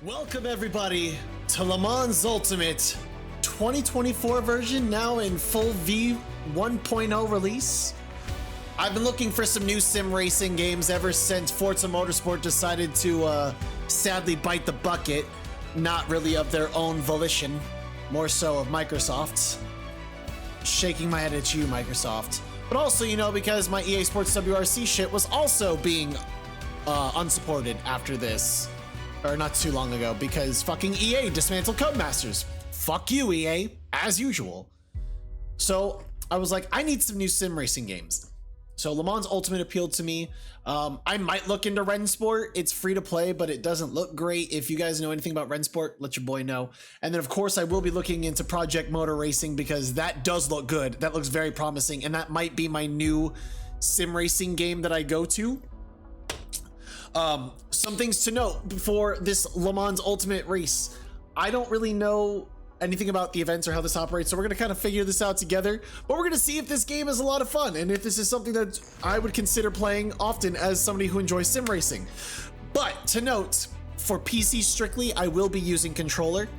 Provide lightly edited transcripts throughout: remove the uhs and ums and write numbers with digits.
Welcome everybody to Le Mans Ultimate 2024 version, now in full V 1.0 release. I've been looking for some new sim racing games ever since Forza Motorsport decided to sadly bite the bucket, not really of their own volition, more so of Microsoft's. Shaking my head at you, Microsoft. But also, you know, because my EA Sports WRC shit was also being unsupported after this. Or not too long ago, because fucking EA dismantled Codemasters. Fuck you, EA, as usual. So I was like, I need some new sim racing games. So Le Mans Ultimate appealed to me. I might look into Rennsport. It's free to play, but it doesn't look great. If you guys know anything about Rennsport, let your boy know. And then of course I will be looking into Project Motor Racing because that does look good. That looks very promising, and that might be my new sim racing game that I go to. Some things to note before this Le Mans Ultimate race. I don't really know anything about the events or how this operates, so we're gonna kind of figure this out together, but we're gonna see if this game is a lot of fun and if this is something that I would consider playing often as somebody who enjoys sim racing. But to note, for PC strictly, I will be using controller,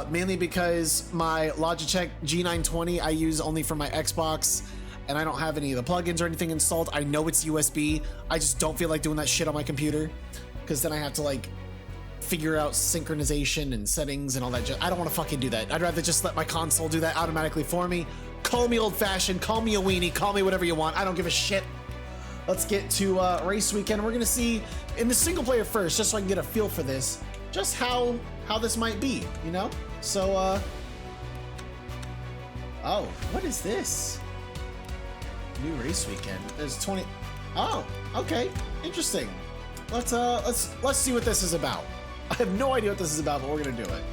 mainly because my Logitech G920 I use only for my Xbox, and I don't have any of the plugins or anything installed. I know it's USB. I just don't feel like doing that shit on my computer, because then I have to like figure out synchronization and settings and all that. I don't want to fucking do that. I'd rather just let my console do that automatically for me. Call me old fashioned, call me a weenie, call me whatever you want. I don't give a shit. Let's get to race weekend. We're gonna see in the single player first, just so I can get a feel for this, just how this might be, you know? So, oh, what is this? New race weekend. There's 20. Oh, okay, interesting. Let's see what this is about. I have no idea what this is about, but we're gonna do it.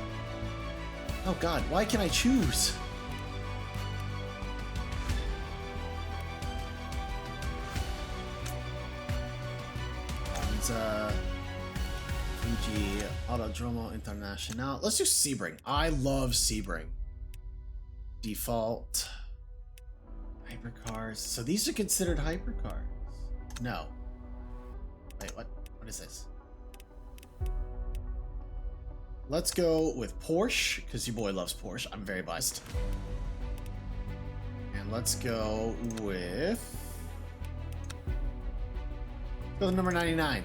Oh God, why can I choose? And Fuji Autodromo International. Let's do Sebring. I love Sebring. Default. Hypercars. So these are considered hypercars? No. Wait, what? What is this? Let's go with Porsche, because your boy loves Porsche. I'm very biased. And let's go with... Go with number 99.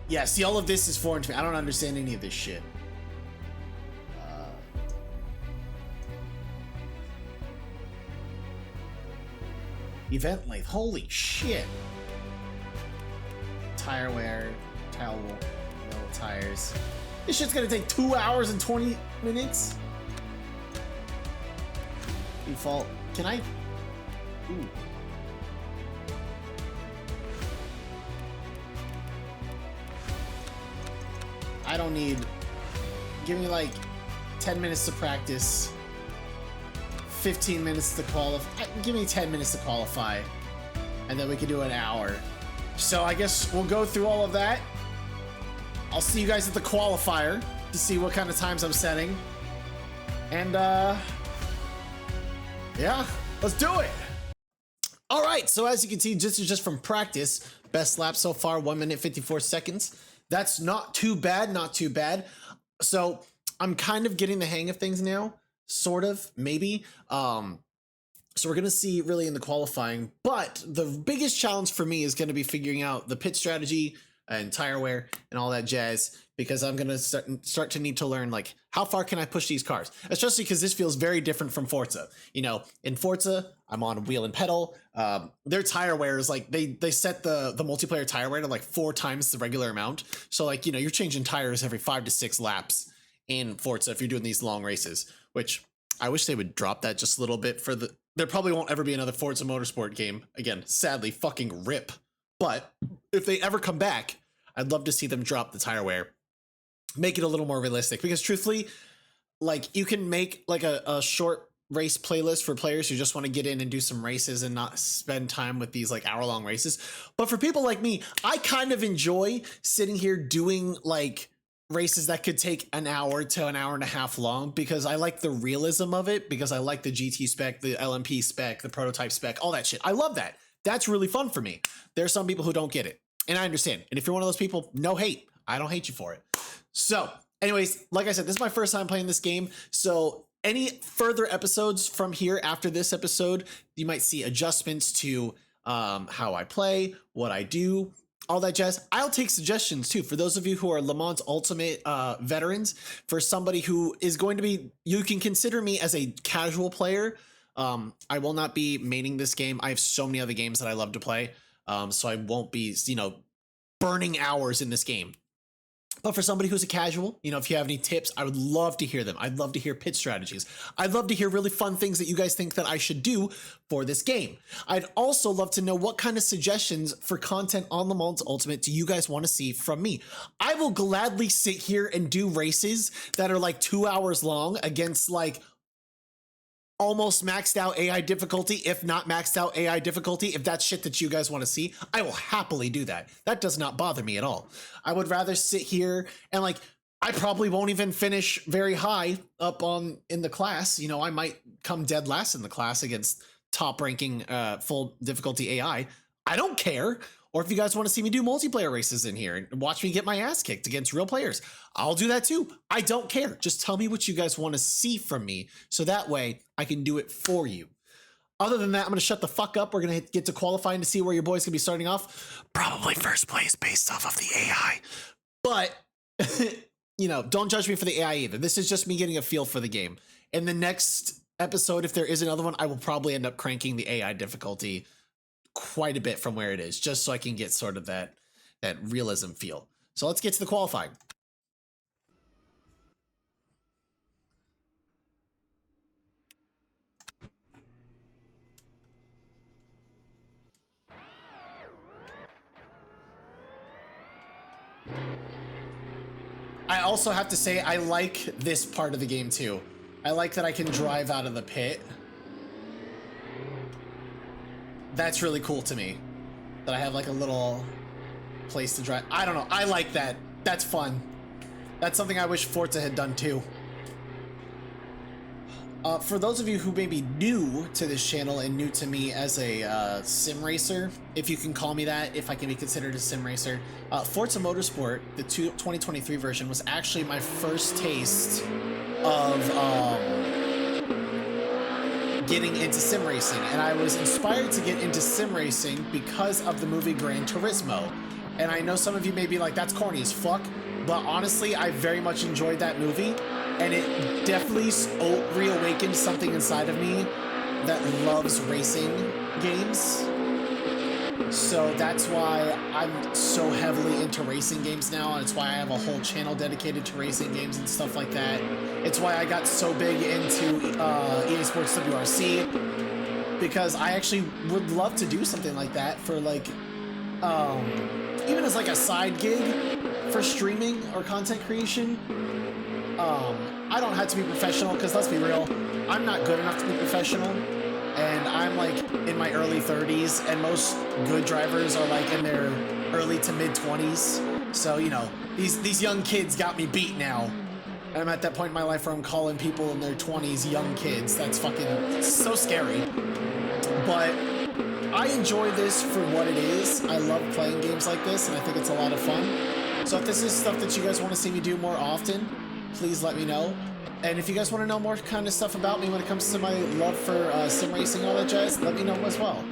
Yeah, see, all of this is foreign to me. I don't understand any of this shit. Event length, holy shit. Tire wear, towel, no tires. This shit's gonna take 2 hours and 20 minutes. Default, can I? Ooh. I don't need, give me like 10 minutes to practice. 15 minutes to qualify. Give me 10 minutes to qualify, and then we can do an hour. So I guess we'll go through all of that. I'll see you guys at the qualifier to see what kind of times I'm setting. And yeah, let's do it. All right, so as you can see, this is just from practice. Best lap so far, 1 minute 54 seconds. That's not too bad, not too bad. So I'm kind of getting the hang of things now. Sort of, maybe. So we're gonna see really in the qualifying, but the biggest challenge for me is gonna be figuring out the pit strategy and tire wear and all that jazz, because I'm gonna start to need to learn like how far can I push these cars, especially because this feels very different from Forza. You know, in Forza, I'm on wheel and pedal. Their tire wear is like they set the multiplayer tire wear to like 4 times the regular amount. So like, you know, you're changing tires every 5 to 6 laps in Forza if you're doing these long races, which I wish they would drop that just a little bit for the... There probably won't ever be another Forza Motorsport game. Again, sadly, fucking rip. But if they ever come back, I'd love to see them drop the tire wear. Make it a little more realistic. Because truthfully, like, you can make like a short race playlist for players who just want to get in and do some races and not spend time with these like hour-long races. But for people like me, I kind of enjoy sitting here doing like races that could take an hour to an hour and a half long, because I like the realism of it, because I like the GT spec, the LMP spec, the prototype spec, all that shit. I love that. That's really fun for me. There's some people who don't get it. And I understand. And if you're one of those people, no hate. I don't hate you for it. So anyways, like I said, this is my first time playing this game. So any further episodes from here after this episode, you might see adjustments to how I play, what I do, all that jazz. I'll take suggestions too. For those of you who are Le Mans Ultimate veterans, for somebody who is going to be, you can consider me as a casual player. I will not be maining this game. I have so many other games that I love to play. So I won't be, burning hours in this game. But for somebody who's a casual, if you have any tips, I would love to hear them. I'd love to hear pit strategies. I'd love to hear really fun things that you guys think that I should do for this game. I'd also love to know what kind of suggestions for content on Le Mans Ultimate do you guys want to see from me. I will gladly sit here and do races that are like 2 hours long against like almost maxed out AI difficulty, if not maxed out AI difficulty. If that's shit that you guys want to see, I will happily do that. That does not bother me at all. I would rather sit here and I probably won't even finish very high up in the class. I might come dead last in the class against top ranking full difficulty AI. I don't care. Or if you guys want to see me do multiplayer races in here and watch me get my ass kicked against real players, I'll do that too. I don't care. Just tell me what you guys want to see from me, so that way I can do it for you. Other than that, I'm going to shut the fuck up. We're going to get to qualifying to see where your boy's going to be starting off. Probably first place based off of the AI. But, don't judge me for the AI either. This is just me getting a feel for the game. In the next episode, if there is another one, I will probably end up cranking the AI difficulty quite a bit from where it is, just so I can get sort of that realism feel. So let's get to the qualifying. I also have to say, I like this part of the game too. I like that I can drive out of the pit. That's really cool to me, that I have like a little place to drive. I don't know. I like that. That's fun. That's something I wish Forza had done too. For those of you who may be new to this channel and new to me as a sim racer, if you can call me that, if I can be considered a sim racer, Forza Motorsport, the 2023 version, was actually my first taste of getting into sim racing, and I was inspired to get into sim racing because of the movie Gran Turismo. And I know some of you may be like, that's corny as fuck, but honestly, I very much enjoyed that movie, and it definitely reawakened something inside of me that loves racing games. So that's why I'm so heavily into racing games now, and it's why I have a whole channel dedicated to racing games and stuff like that. It's why I got so big into EA Sports WRC, because I actually would love to do something like that for even as like a side gig for streaming or content creation. I don't have to be professional, because let's be real, I'm not good enough to be professional. And I'm like in my early 30s, and most good drivers are like in their early to mid 20s. So, these young kids got me beat now. And I'm at that point in my life where I'm calling people in their 20s young kids. That's fucking so scary. But I enjoy this for what it is. I love playing games like this, and I think it's a lot of fun. So if this is stuff that you guys want to see me do more often, please let me know. And if you guys want to know more kind of stuff about me when it comes to my love for sim racing, all that jazz, let me know as well.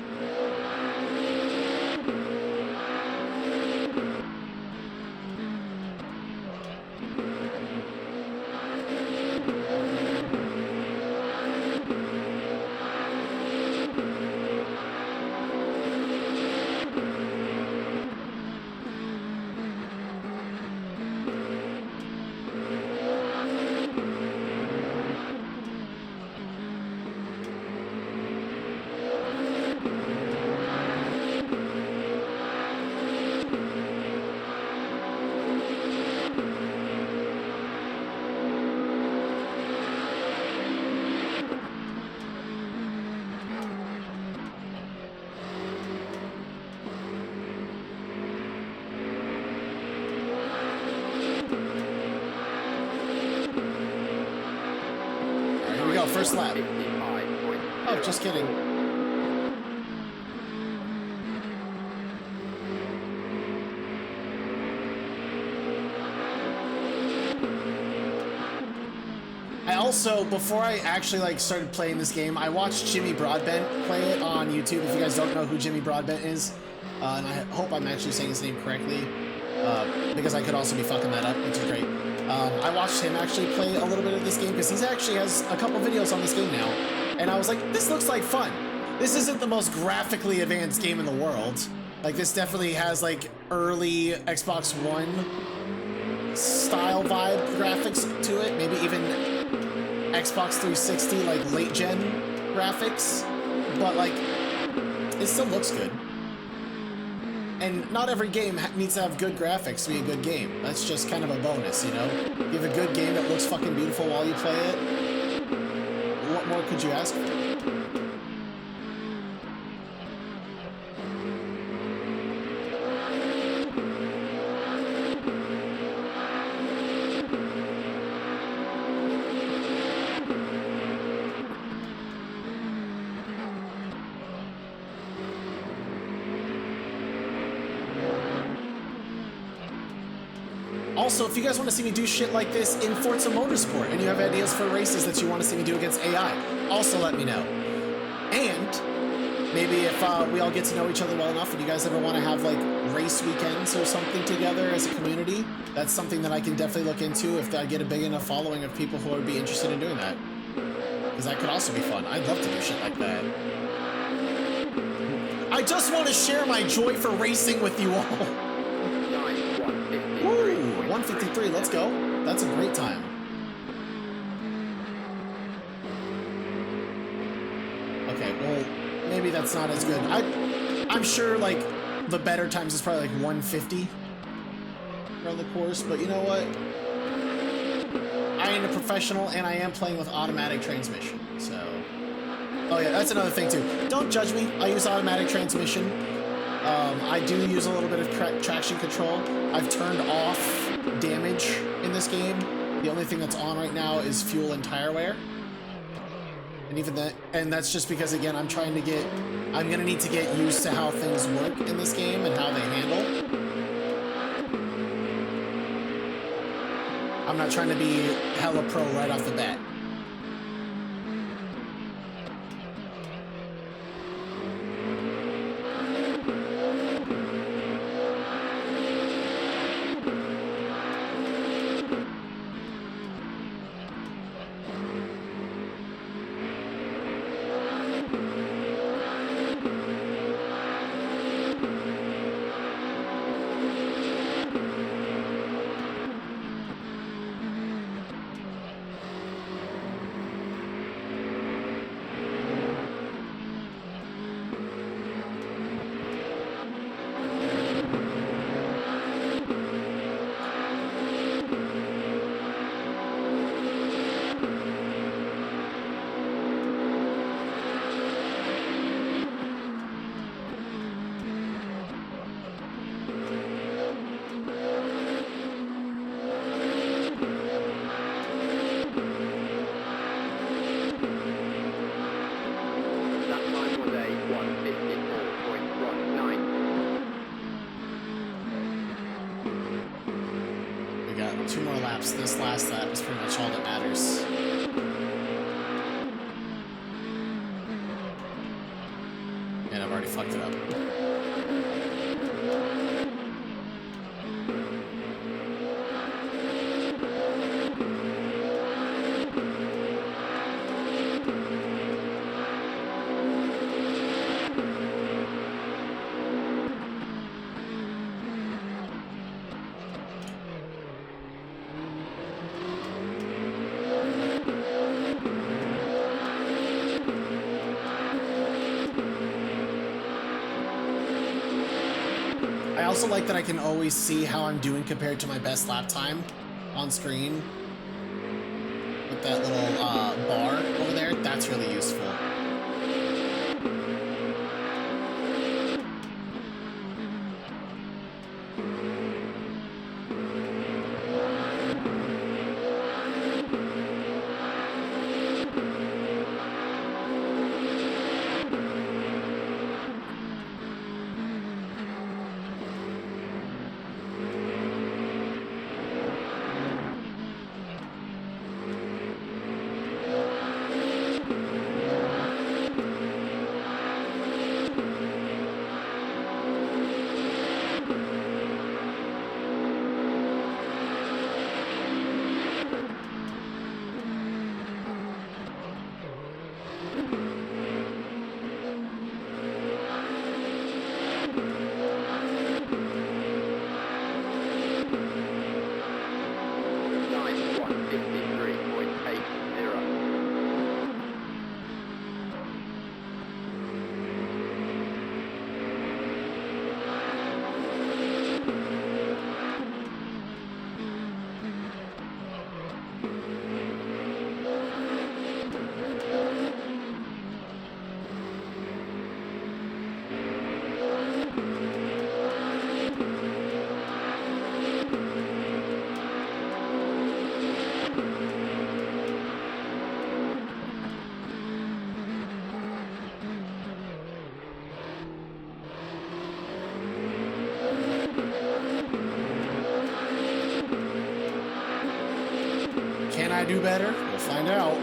First lap. Oh, just kidding. I also, before I actually like started playing this game, I watched Jimmy Broadbent play it on YouTube. If you guys don't know who Jimmy Broadbent is, and I hope I'm actually saying his name correctly, because I could also be fucking that up, which is great. I watched him actually play a little bit of this game because he actually has a couple videos on this game now, and I was like, this looks like fun. This isn't the most graphically advanced game in the world. Like, this definitely has like early Xbox One style vibe graphics to it, maybe even Xbox 360 like late gen graphics, but like it still looks good. And not every game needs to have good graphics to be a good game. That's just kind of a bonus, you know? You have a good game that looks fucking beautiful while you play it. What more could you ask for? Also, if you guys want to see me do shit like this in Forza Motorsport and you have ideas for races that you want to see me do against AI, also let me know. And maybe if we all get to know each other well enough and you guys ever want to have like race weekends or something together as a community, that's something that I can definitely look into if I get a big enough following of people who would be interested in doing that. Because that could also be fun. I'd love to do shit like that. I just want to share my joy for racing with you all. 153, let's go. That's a great time. Okay, well, maybe that's not as good. I'm sure, like, the better times is probably, like, 150 around the course, but you know what? I am a professional, and I am playing with automatic transmission, so... Oh, yeah, that's another thing, too. Don't judge me. I use automatic transmission. I do use a little bit of traction control. I've turned off damage in this game. The only thing that's on right now is fuel and tire wear. And even that, and that's just because, again, I'm gonna need to get used to how things work in this game and how they handle. I'm not trying to be hella pro right off the bat. This last lap is pretty much all that matters. And I've already fucked it up. I also like that I can always see how I'm doing compared to my best lap time on screen. With that little bar over there, that's really useful. I do better? We'll find out.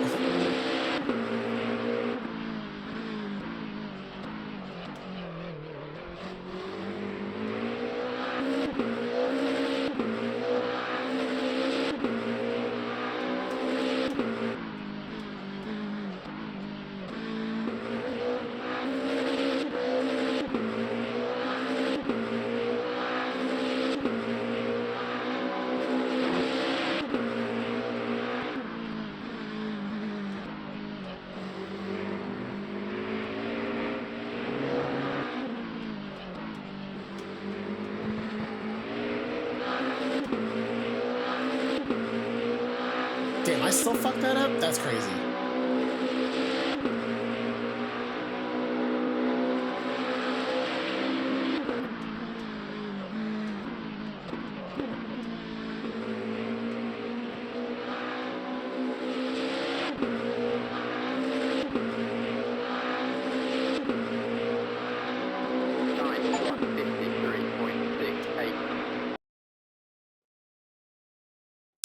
Damn, I still fucked that up? That's crazy.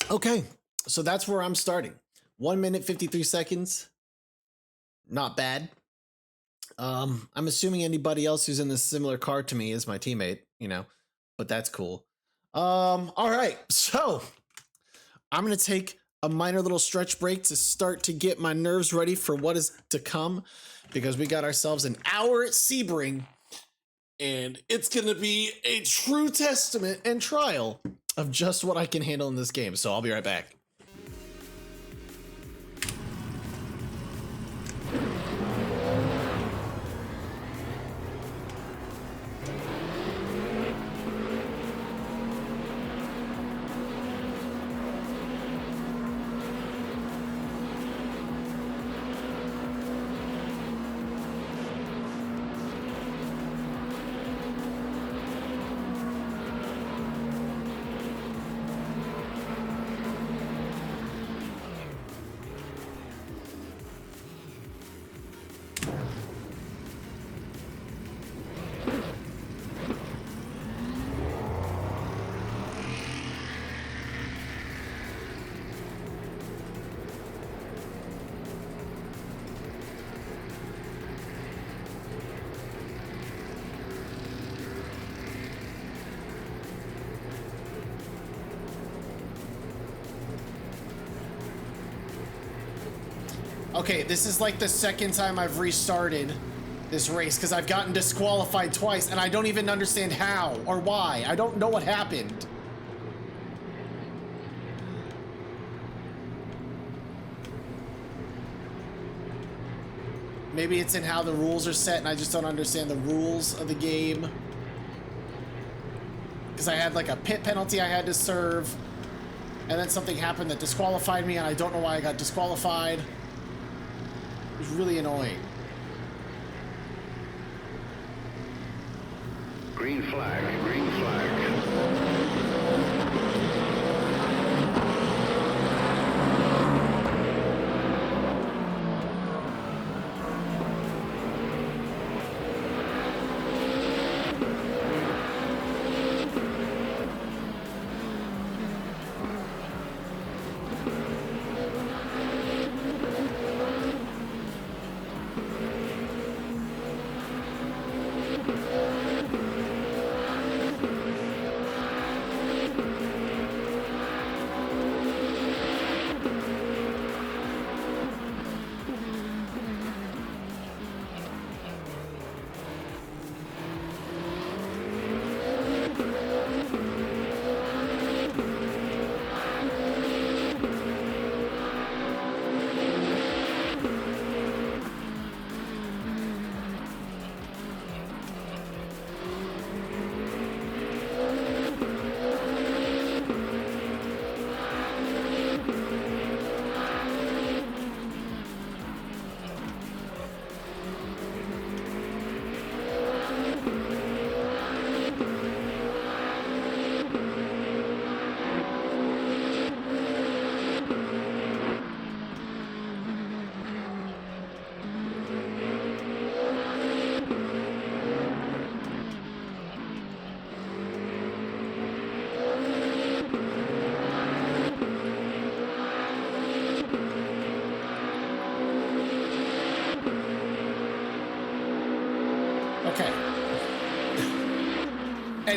Okay, so that's where I'm starting. 1 minute 53 seconds. Not bad. I'm assuming anybody else who's in this similar car to me is my teammate, you know, but that's cool. All right, so I'm gonna take a minor little stretch break to start to get my nerves ready for what is to come, because we got ourselves an hour at Sebring, and it's gonna be a true testament and trial of just what I can handle in this game. So I'll be right back. Okay, this is like the second time I've restarted this race because I've gotten disqualified twice and I don't even understand how or why. I don't know what happened. Maybe it's in how the rules are set and I just don't understand the rules of the game. Because I had like a pit penalty I had to serve, and then something happened that disqualified me and I don't know why I got disqualified. It was really annoying. Green flag, green flag.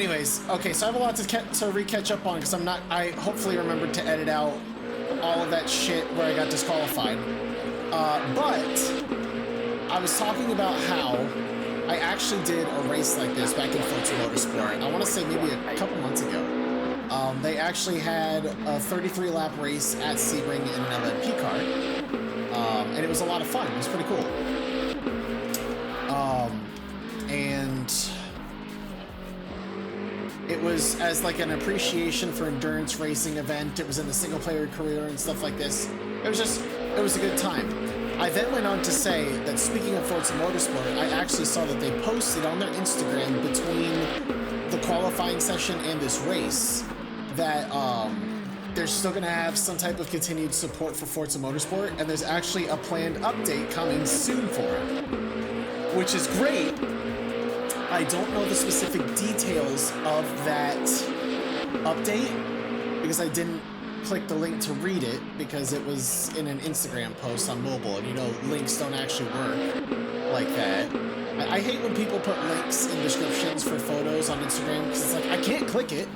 Anyways, okay, so I have a lot to re-catch up on because I hopefully remembered to edit out all of that shit where I got disqualified. But I was talking about how I actually did a race like this back in Forza Motorsport. I want to say maybe a couple months ago. They actually had a 33-lap race at Sebring in an LMP car. And it was a lot of fun. It was pretty cool. And it was as like an appreciation for endurance racing event. It was in the single-player career and stuff like this. It was a good time. I then went on to say that speaking of Forza Motorsport, I actually saw that they posted on their Instagram between the qualifying session and this race that they're still going to have some type of continued support for Forza Motorsport, and there's actually a planned update coming soon for it, which is great. I don't know the specific details of that update because I didn't click the link to read it because it was in an Instagram post on mobile, and you know links don't actually work like that. I hate when people put links in descriptions for photos on Instagram because it's like I can't click it.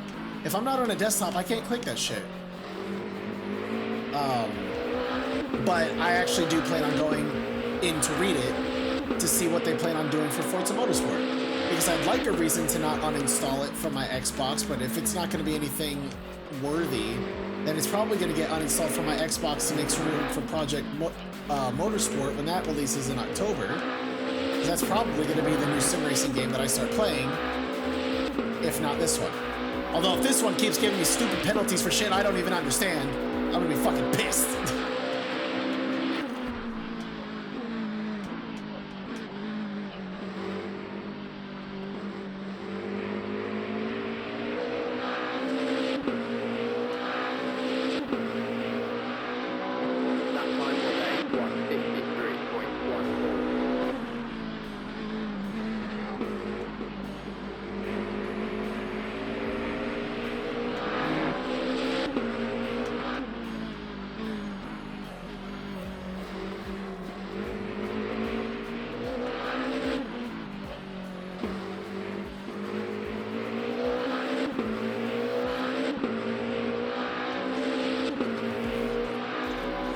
If I'm not on a desktop, I can't click that shit. But I actually do plan on going in to read it to see what they plan on doing for Forza Motorsport. Because I'd like a reason to not uninstall it from my Xbox, but if it's not going to be anything worthy, then it's probably going to get uninstalled from my Xbox to make room for Project Motorsport when that releases in October. Because that's probably going to be the new sim racing game that I start playing, if not this one. Although if this one keeps giving me stupid penalties for shit I don't even understand, I'm going to be fucking pissed.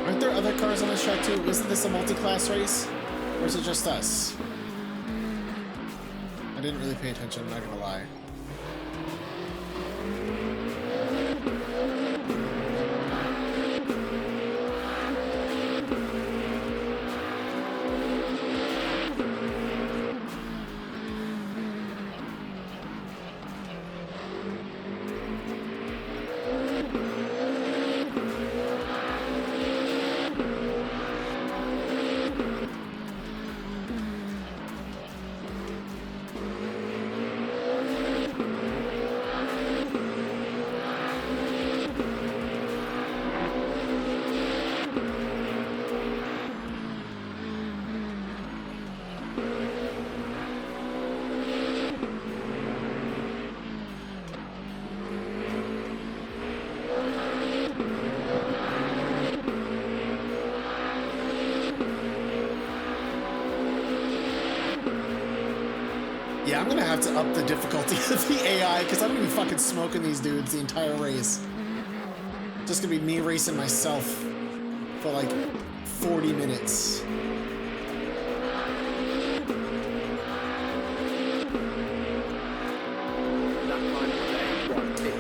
Aren't there other cars on this track too? Isn't this a multi-class race? Or is it just us? I didn't really pay attention, I'm not gonna lie. Yeah, I'm gonna have to up the difficulty of the AI because I'm gonna be fucking smoking these dudes the entire race. Just gonna be me racing myself for like 40 minutes.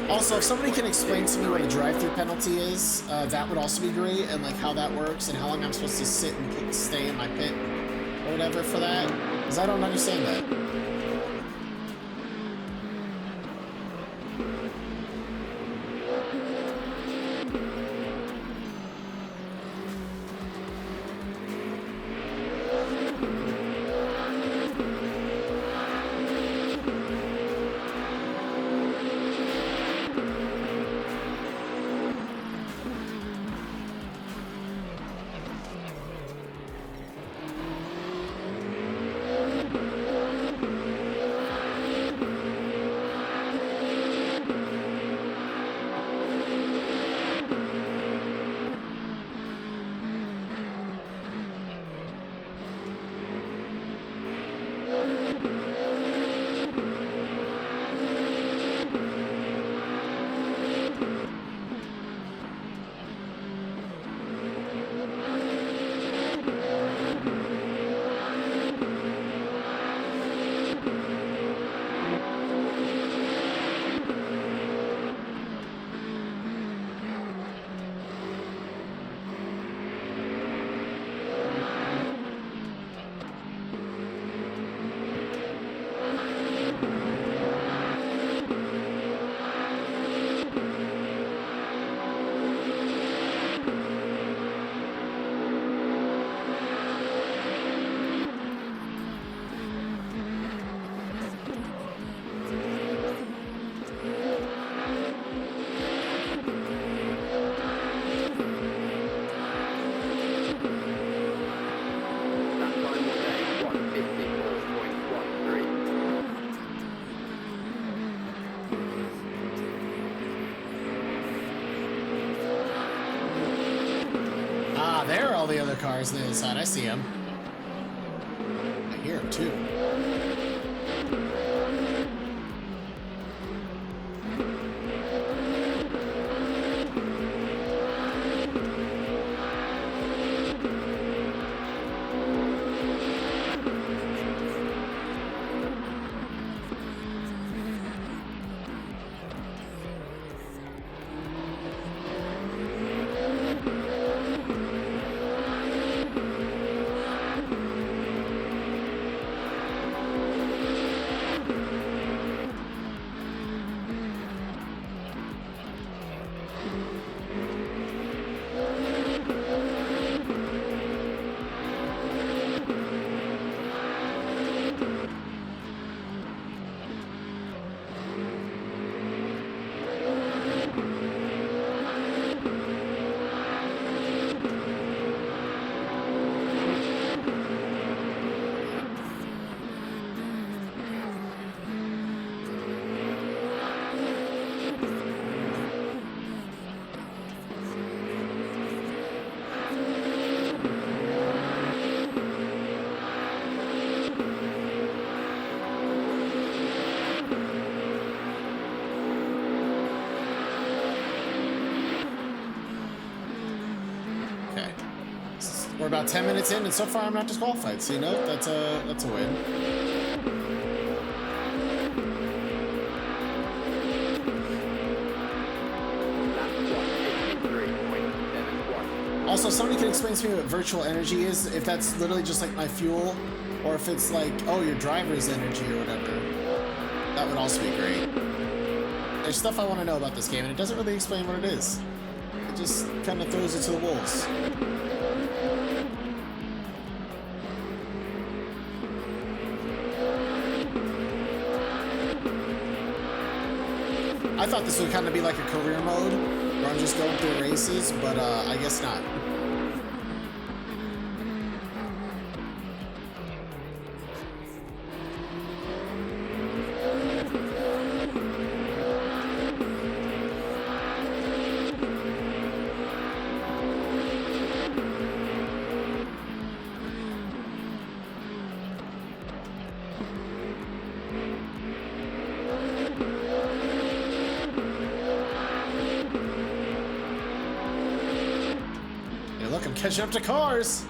Also, if somebody can explain to me what a drive-through penalty is, that would also be great, and like how that works and how long I'm supposed to sit and stay in my pit or whatever for that, because I don't understand that. all the other cars on the other side. I see them. I hear them too. We're about 10 minutes in, and so far I'm not disqualified. So, you know, that's a win. Also, somebody can explain to me what virtual energy is, if that's literally just like my fuel, or if it's like, oh, your driver's energy or whatever. That would also be great. There's stuff I want to know about this game, and it doesn't really explain what it is. It just kind of throws it to the wolves. I thought this would kind of be like a career mode, where I'm just going through races, but I guess not. Look, I'm catching up to cars!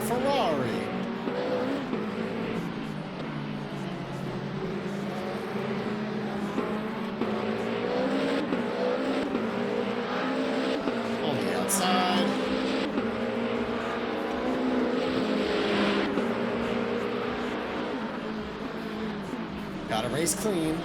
Ferrari. On the outside. Gotta race clean.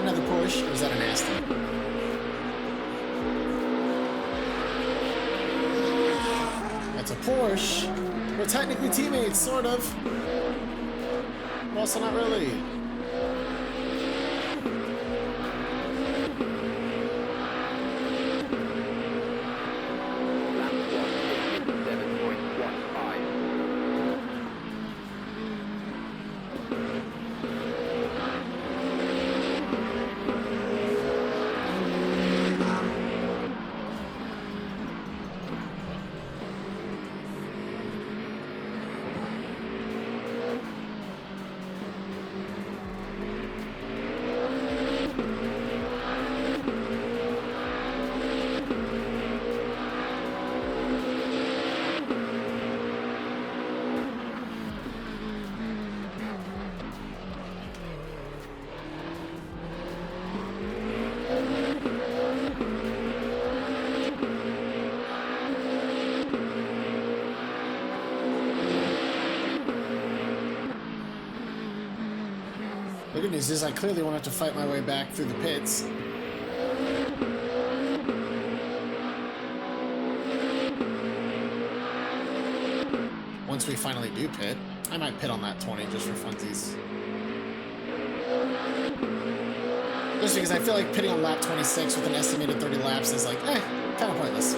another Porsche, or is that an Aston? That's a Porsche. We're technically teammates, sort of. But also not really. The good news is I clearly won't have to fight my way back through the pits. Once we finally do pit, I might pit on that 20 just for funsies. Just because I feel like pitting on lap 26 with an estimated 30 laps is like, kind of pointless.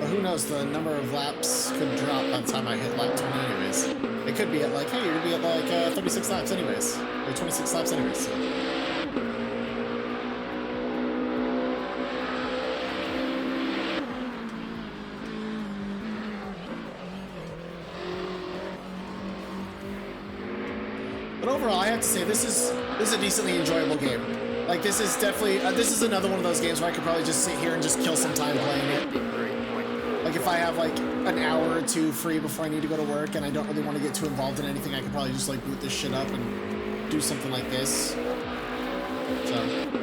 Who knows, the number of laps could drop by the time I hit lap 20 anyways. It could be at like, hey, you're gonna be at like 36 laps anyways. Or 26 laps anyways, so. But overall, I have to say, this is a decently enjoyable game. Like, this is definitely, this is another one of those games where I could probably just sit here and just kill some time playing it. Like, if I have, like, an hour or two free before I need to go to work and I don't really want to get too involved in anything, I could probably just, like, boot this shit up and do something like this. So...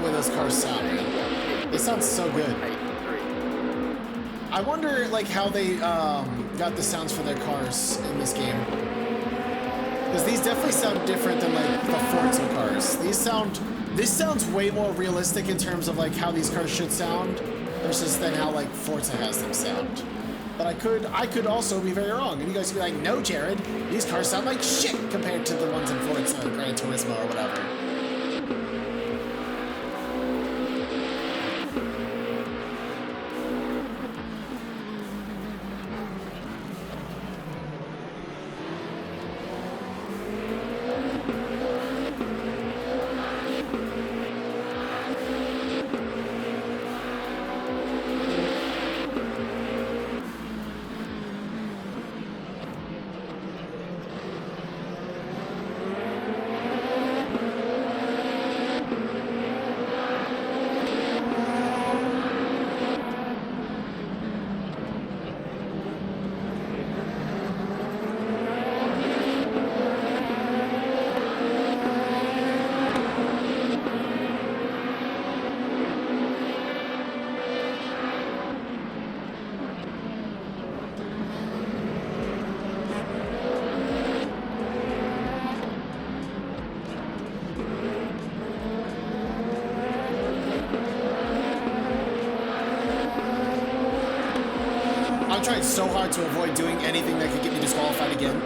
Those cars sound, man. They sound so good. I wonder, like, how they got the sounds for their cars in this game. Because these definitely sound different than, like, the Forza cars. This sounds way more realistic in terms of, like, how these cars should sound versus than how, like, Forza has them sound. But I could also be very wrong, and you guys could be like, no, Jared, these cars sound like shit compared to the ones in Forza, Gran Turismo, or whatever. I'm trying so hard to avoid doing anything that could get me disqualified again.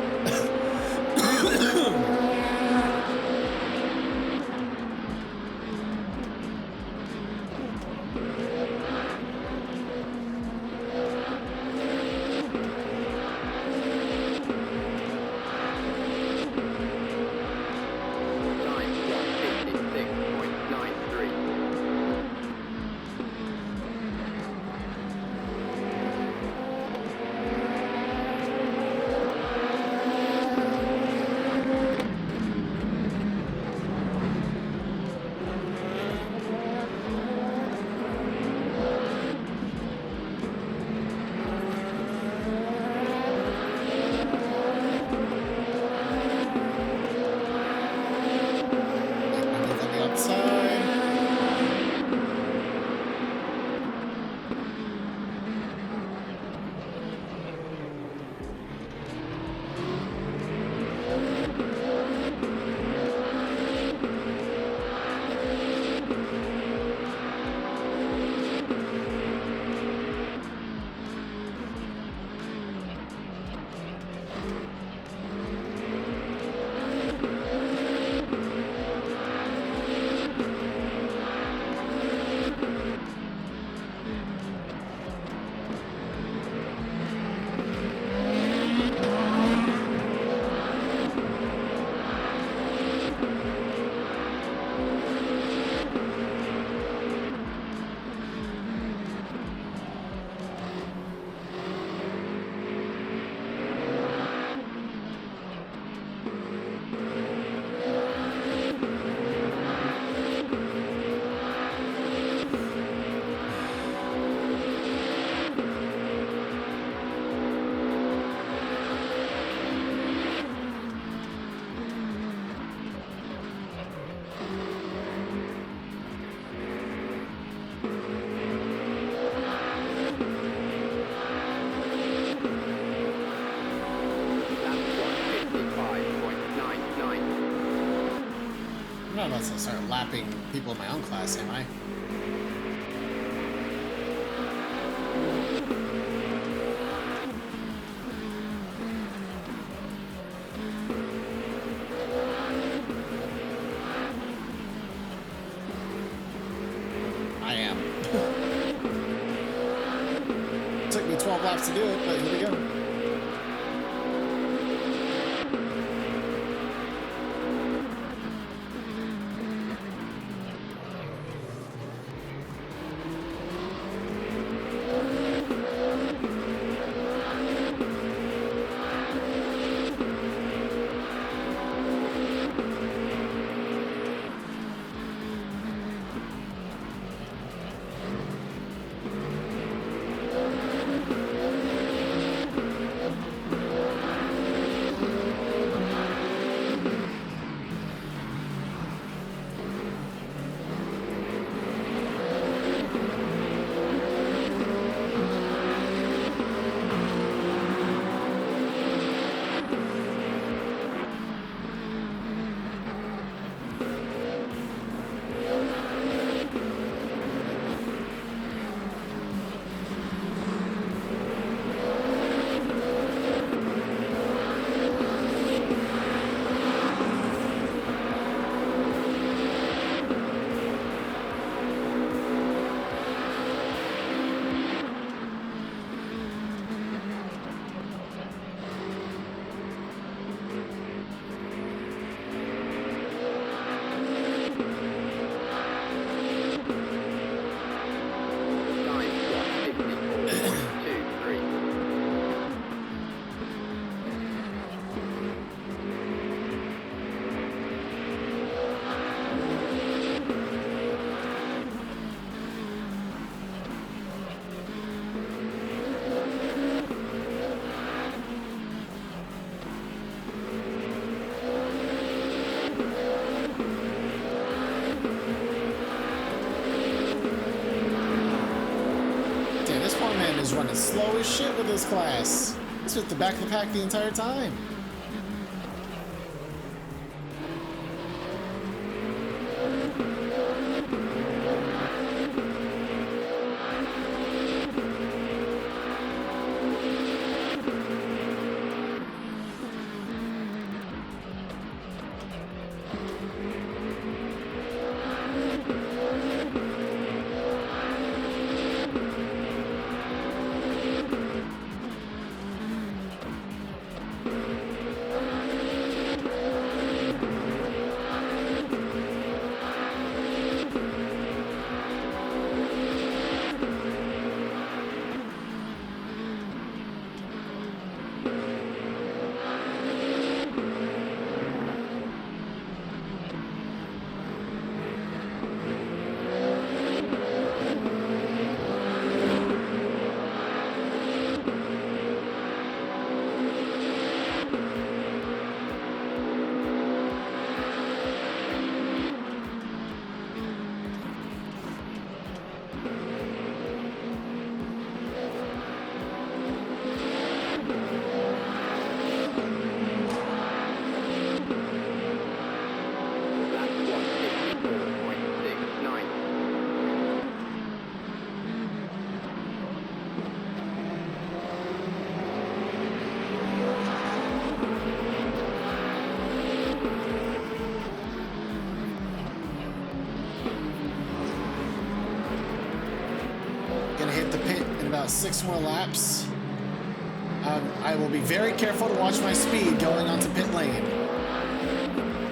I'm not about to start lapping people in my own class, am I? I am. Took me 12 laps to do it, but here we go. Is running slow as shit with this class. He's with the back of the pack the entire time. 6 more laps. I will be very careful to watch my speed going onto pit lane.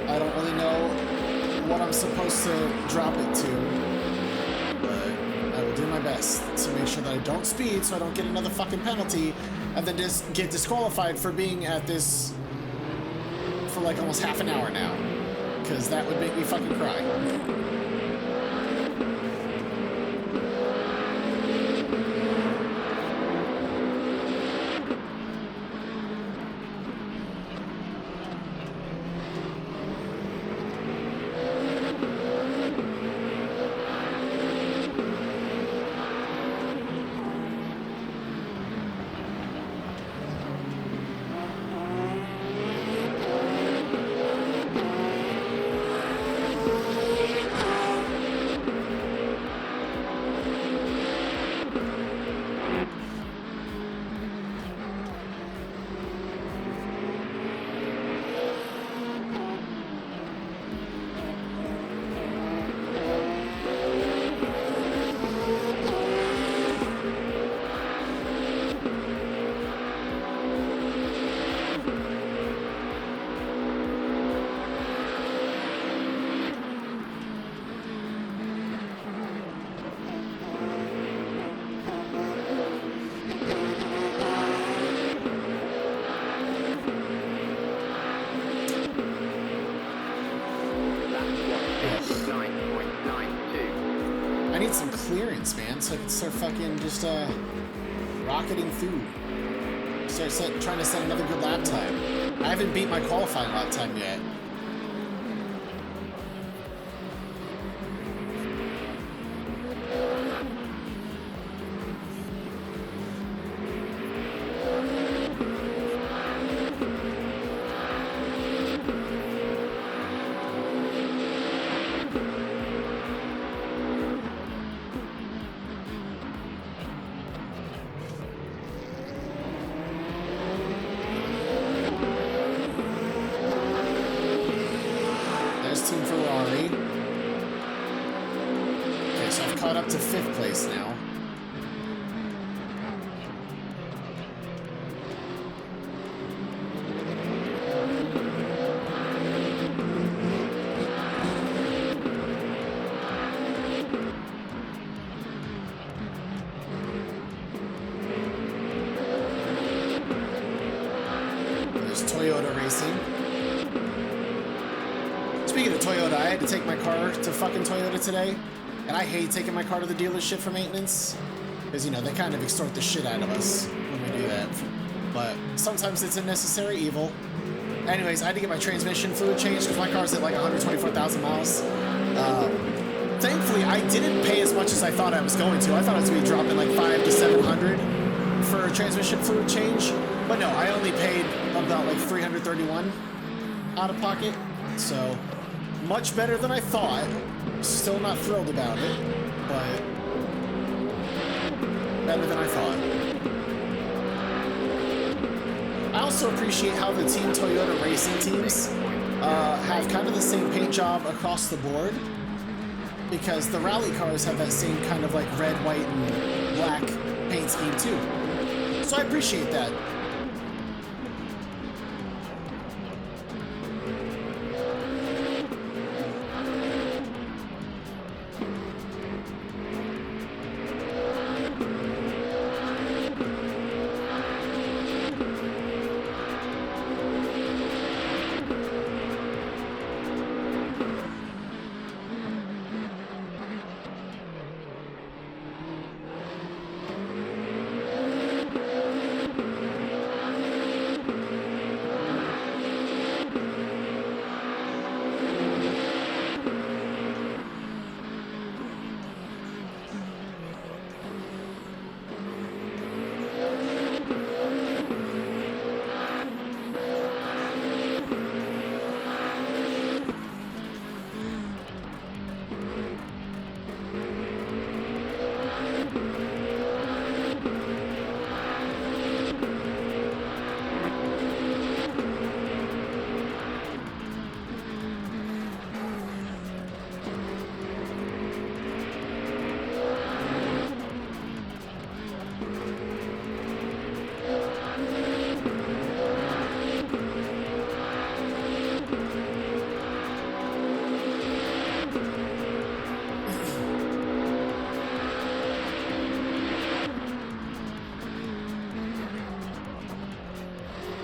I don't really know what I'm supposed to drop it to, but I will do my best to make sure that I don't speed so I don't get another fucking penalty and then just get disqualified for being at this for like almost half an hour now, because that would make me fucking cry. I need some clearance, man, so I can start fucking just rocketing through. Start trying to set another good lap time. I haven't beat my qualifying lap time yet. Team Ferrari. Okay, so I've caught up to 5th place now. There's Toyota Racing. Speaking of Toyota, I had to take my car to fucking Toyota today, and I hate taking my car to the dealership for maintenance, because, you know, they kind of extort the shit out of us when we do that, but sometimes it's a necessary evil. Anyways, I had to get my transmission fluid changed, because my car's at like 124,000 miles. Thankfully, I didn't pay as much as I thought I was going to. I thought I was going to be dropping like 500 to 700 for a transmission fluid change, but no, I only paid about like 331 out of pocket, so much better than I thought. Still not thrilled about it, but better than I thought. I also appreciate how the Team Toyota racing teams have kind of the same paint job across the board, because the rally cars have that same kind of like red, white, and black paint scheme too. So I appreciate that.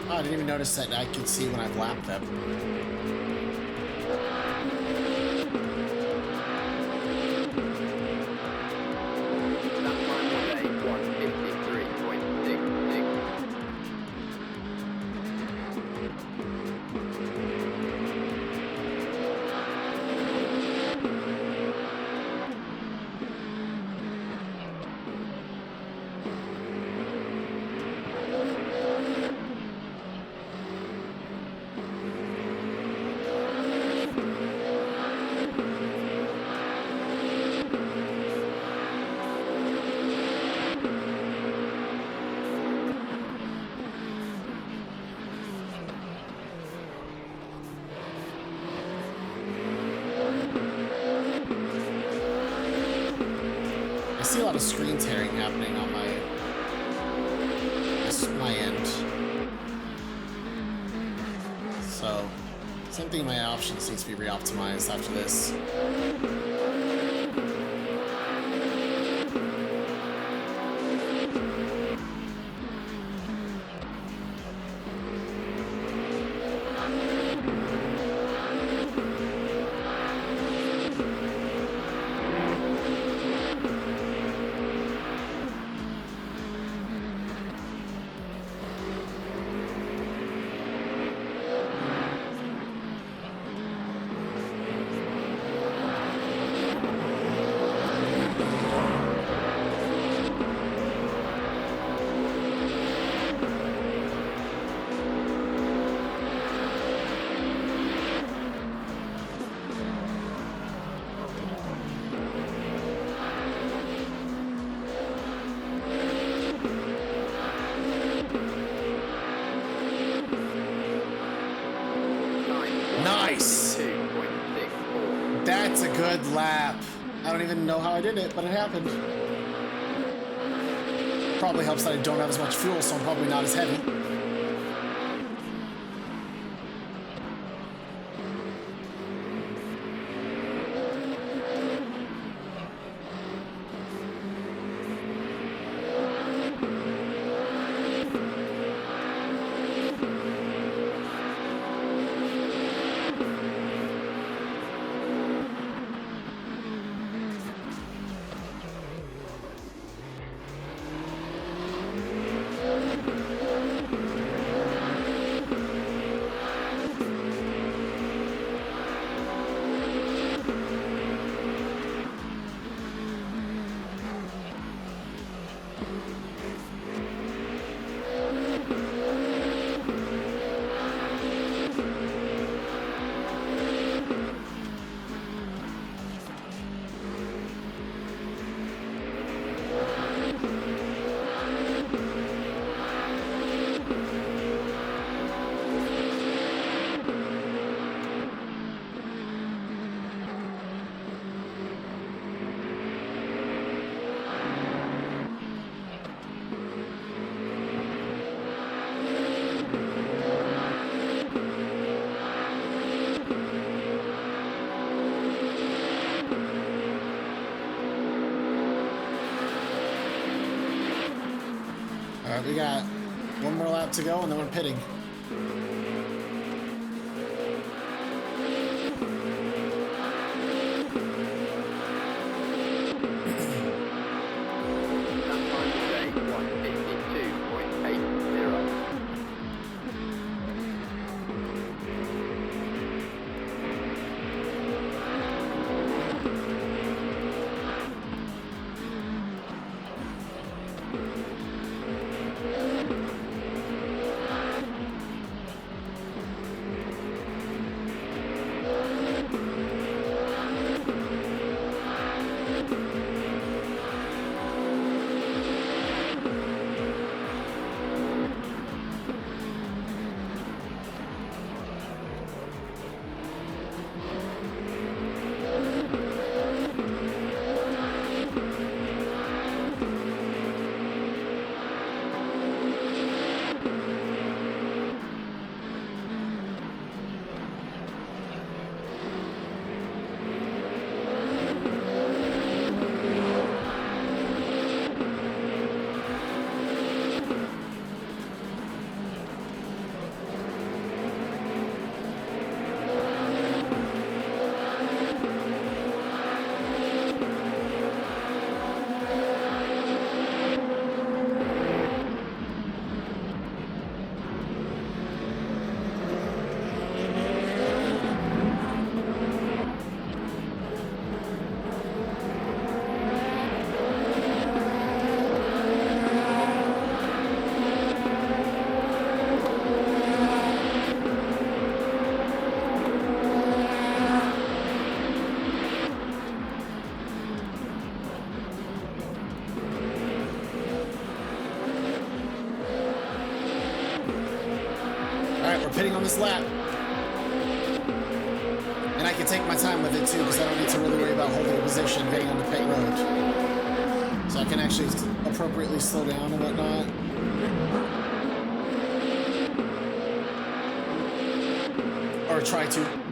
Oh, I didn't even notice that I could see when I've lapped them. That time was a 1:53.66. I see a lot of screen tearing happening on my end. So, something in my options needs to be re-optimized after this. Nice! 2.64. That's a good lap. I don't even know how I did it, but it happened. Probably helps that I don't have as much fuel, so I'm probably not as heavy. Alright, we got one more lap to go and then we're pitting. That time was a 1:52.80. right, we're pitting on this lap. And I can take my time with it too, because I don't need to really worry about holding a position getting on the pit road. So I can actually appropriately slow down and whatnot. Or try to.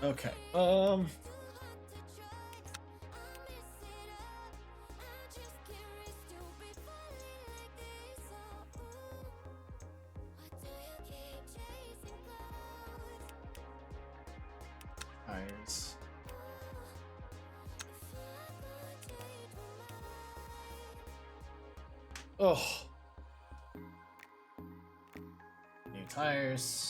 Okay. Tires. Oh. New tires.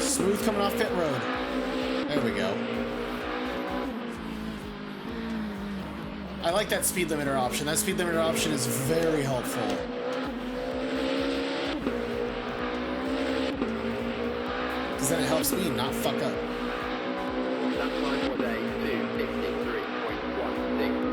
Smooth coming off pit road. There we go. I like that speed limiter option. That speed limiter option is very helpful. Because then it helps me not fuck up. Lap time was a 2:53.16.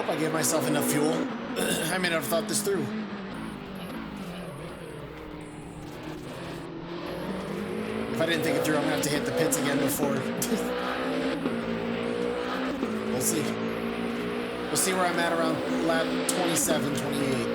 I gave myself enough fuel. I may not have thought this through. If I didn't think it through, I'm gonna have to hit the pits again before. We'll see. We'll see where I'm at around lap 27, 28.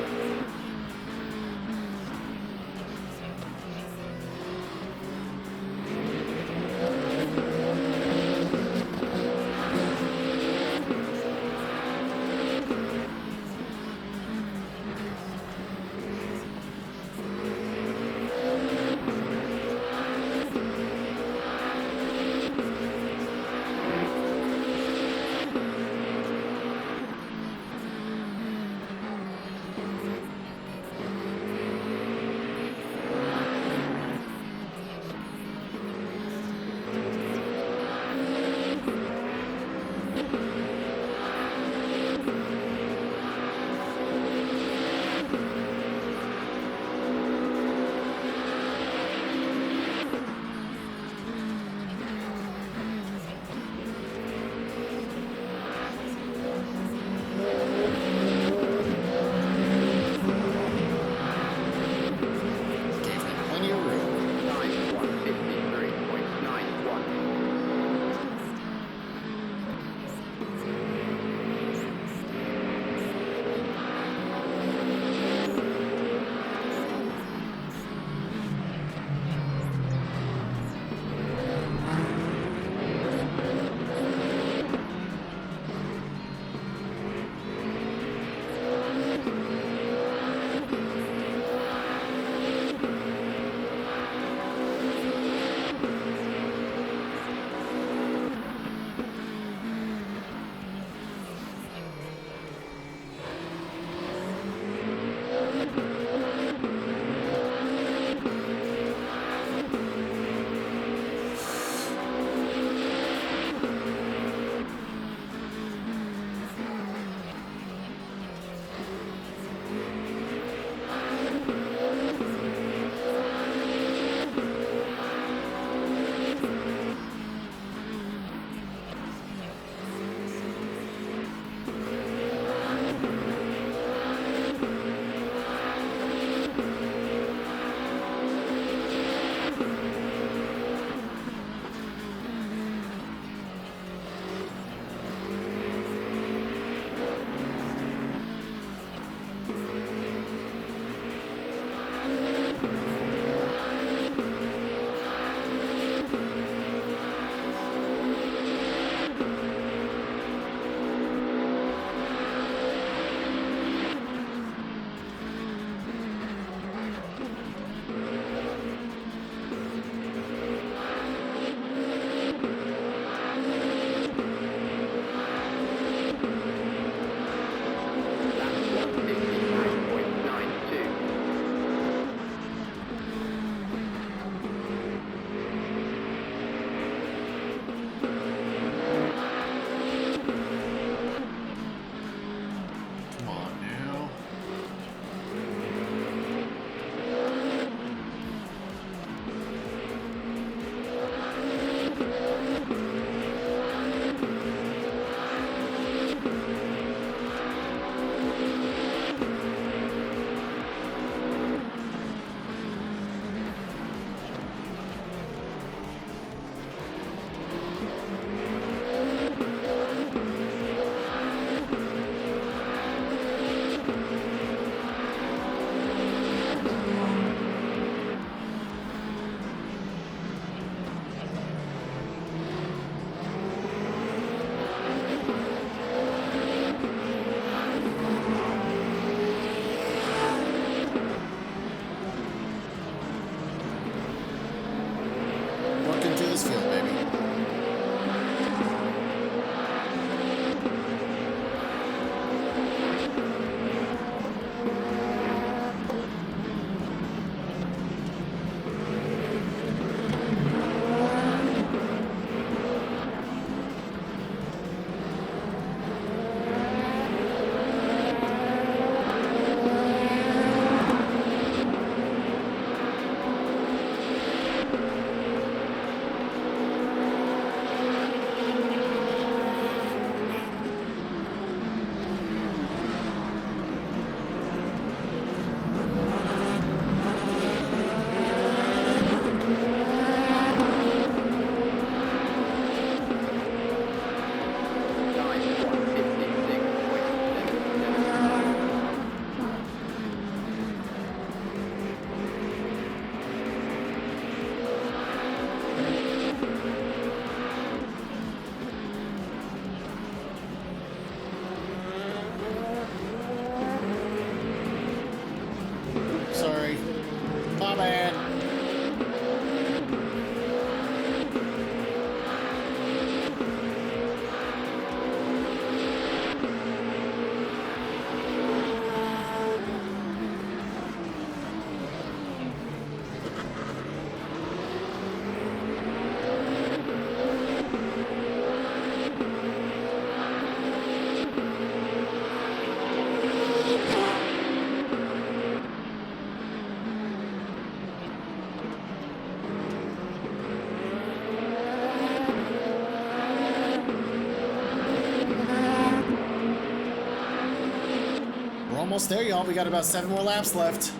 almost there, y'all. We got about 7 more laps left.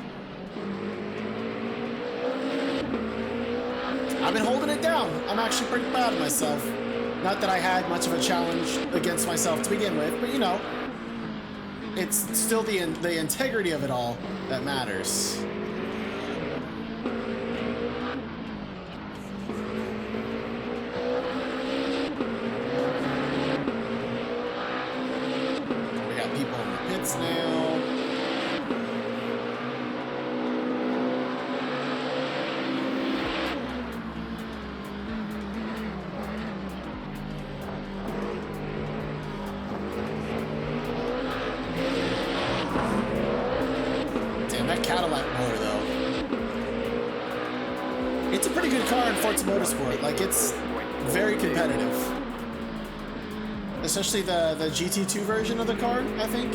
I've been holding it down. I'm actually pretty proud of myself. Not that I had much of a challenge against myself to begin with, but you know, it's still the integrity of it all that matters. We got people in the pits now. It's a pretty good car in Forza Motorsport. Like, it's very competitive. Especially the GT2 version of the car, I think.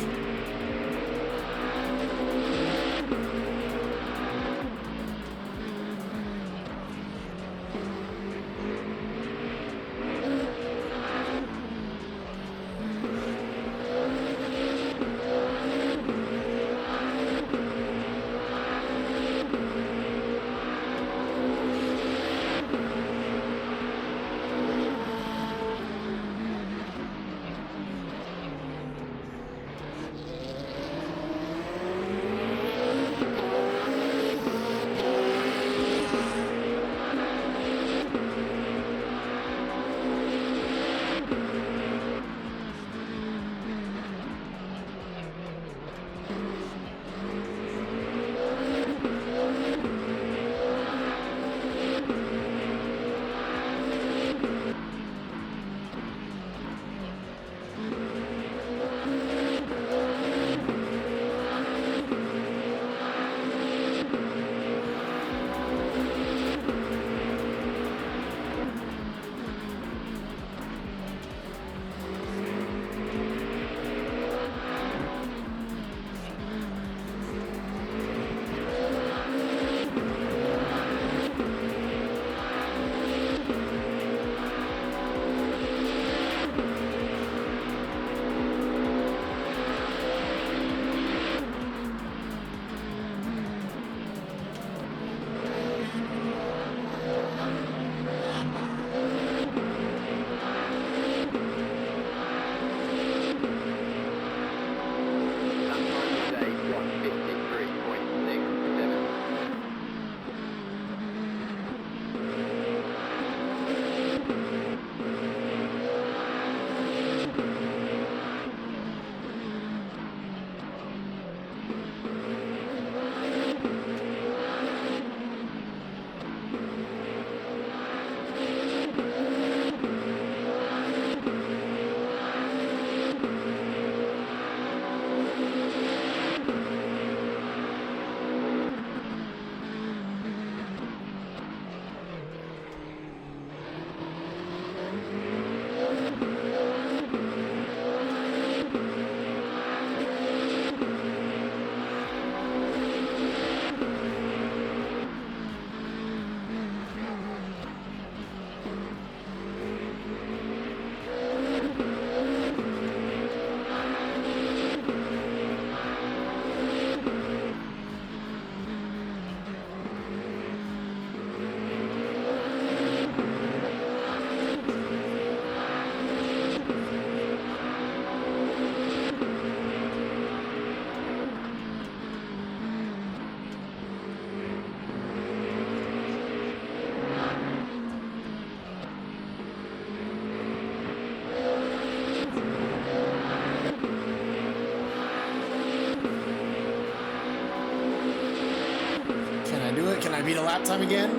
Can I beat a lap time again?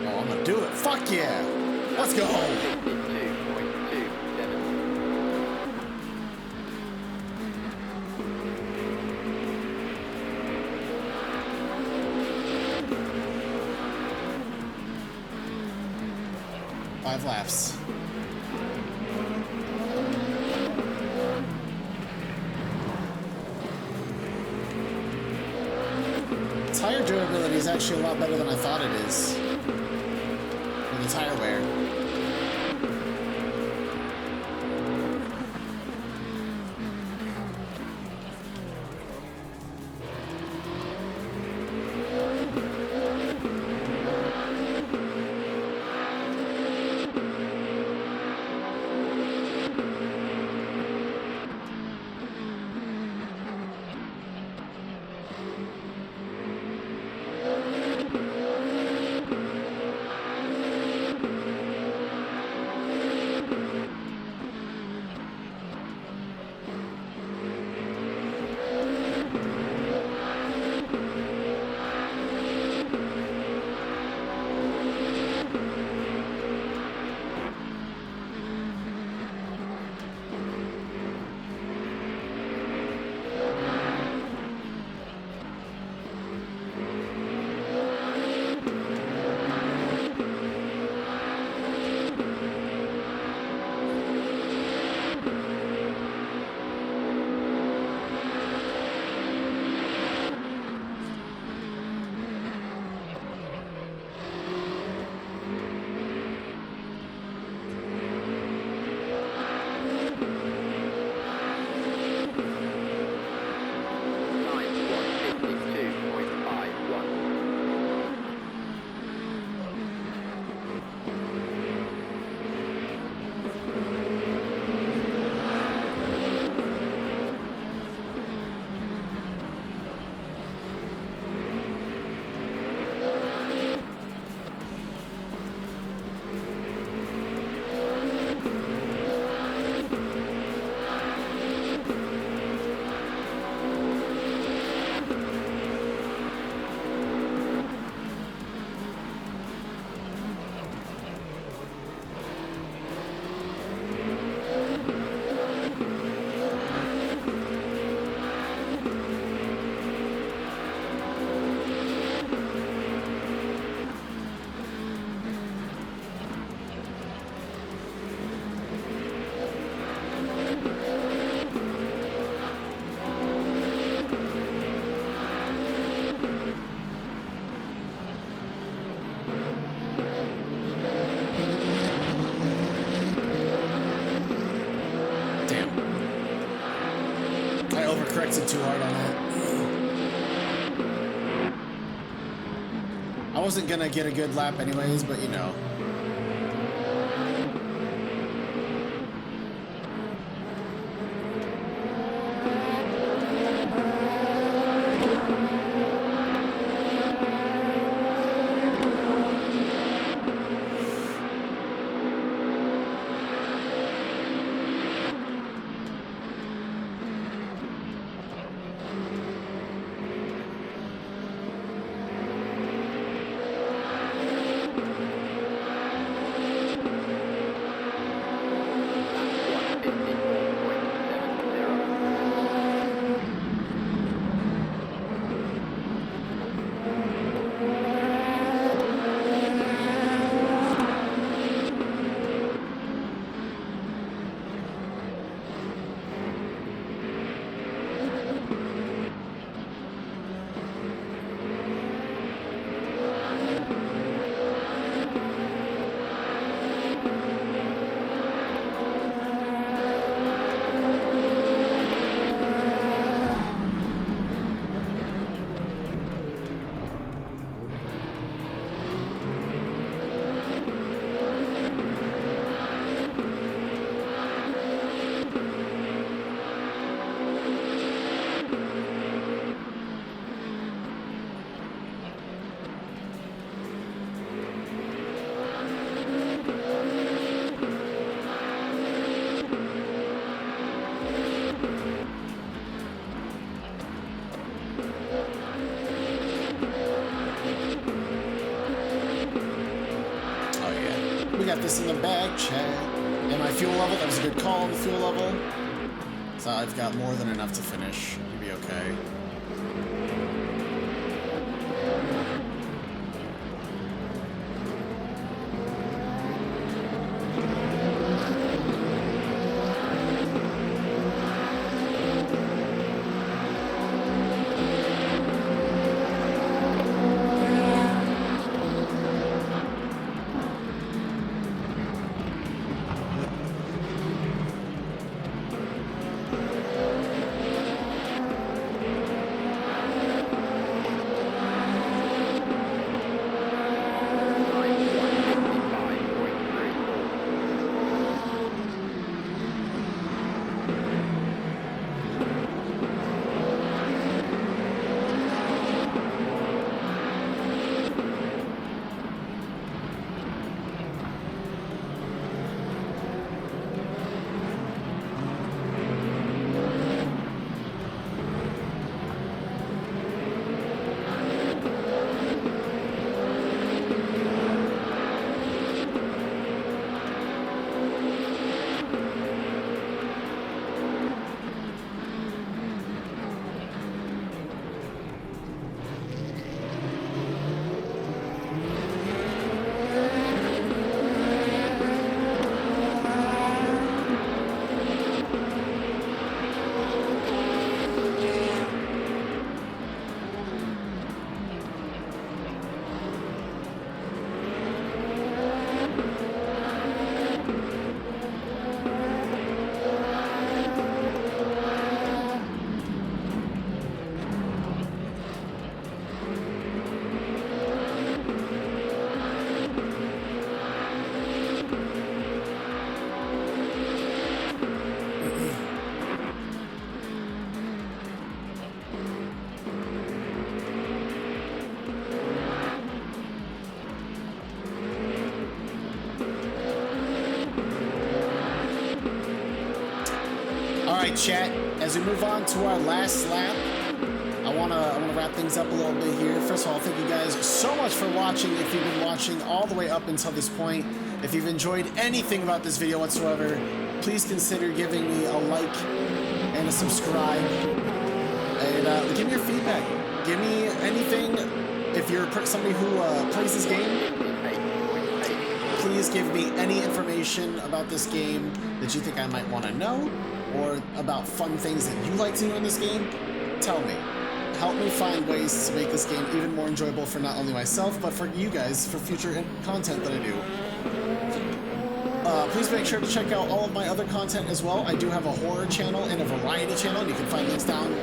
Oh, I'm gonna do it. Fuck yeah. Let's go. Five laps. actually a lot better than I thought it is. With the tire wear. Overcorrected too hard on that. I wasn't gonna get a good lap anyways, but you know. Got this in the bag, chat. And my fuel level, that was a good call on the fuel level. So I've got more than enough to finish. You'll be okay. right, chat. As we move on to our last lap, I wanna wrap things up a little bit here. First of all, thank you guys so much for watching. If you've been watching all the way up until this point, if you've enjoyed anything about this video whatsoever, please consider giving me a like and a subscribe. And give me your feedback. Give me anything. If you're somebody who plays this game, please give me any information about this game that you think I might want to know, or about fun things that you like to do in this game. Tell me. Help me find ways to make this game even more enjoyable for not only myself, but for you guys, for future content that I do. Please make sure to check out all of my other content as well. I do have a horror channel and a variety channel, and you can find links down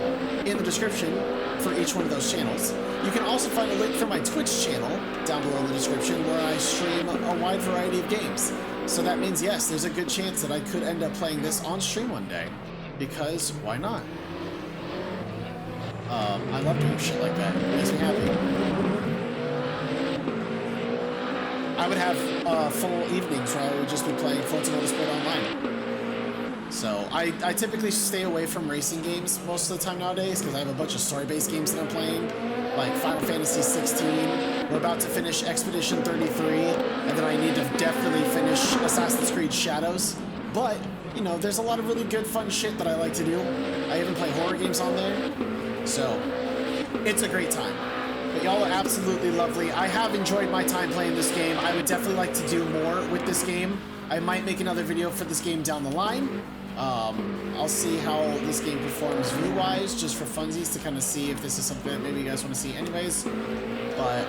in the description for each one of those channels. You can also find a link for my Twitch channel down below in the description, where I stream a wide variety of games. So that means, yes, there's a good chance that I could end up playing this on stream one day, because why not? I love doing shit like that. It makes me happy. I would have full evenings where I would just be playing Forza Motorsport online. So I typically stay away from racing games most of the time nowadays, because I have a bunch of story-based games that I'm playing, like Final Fantasy 16. We're about to finish Expedition 33, and then I need to definitely finish Assassin's Creed Shadows. But, you know, there's a lot of really good, fun shit that I like to do. I even play horror games on there. So, it's a great time. But y'all are absolutely lovely. I have enjoyed my time playing this game. I would definitely like to do more with this game. I might make another video for this game down the line. I'll see how this game performs view-wise, just for funsies, to kind of see if this is something that maybe you guys want to see anyways. But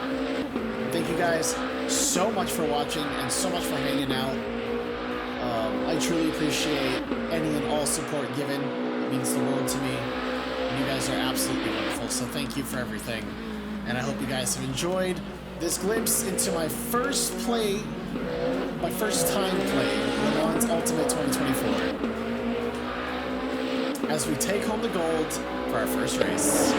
thank you guys so much for watching and so much for hanging out. I truly appreciate any and all support given. It means the world to me. And you guys are absolutely wonderful, so thank you for everything. And I hope you guys have enjoyed this glimpse into my first time playing Le Mans Ultimate 2024. As we take home the gold for our first race.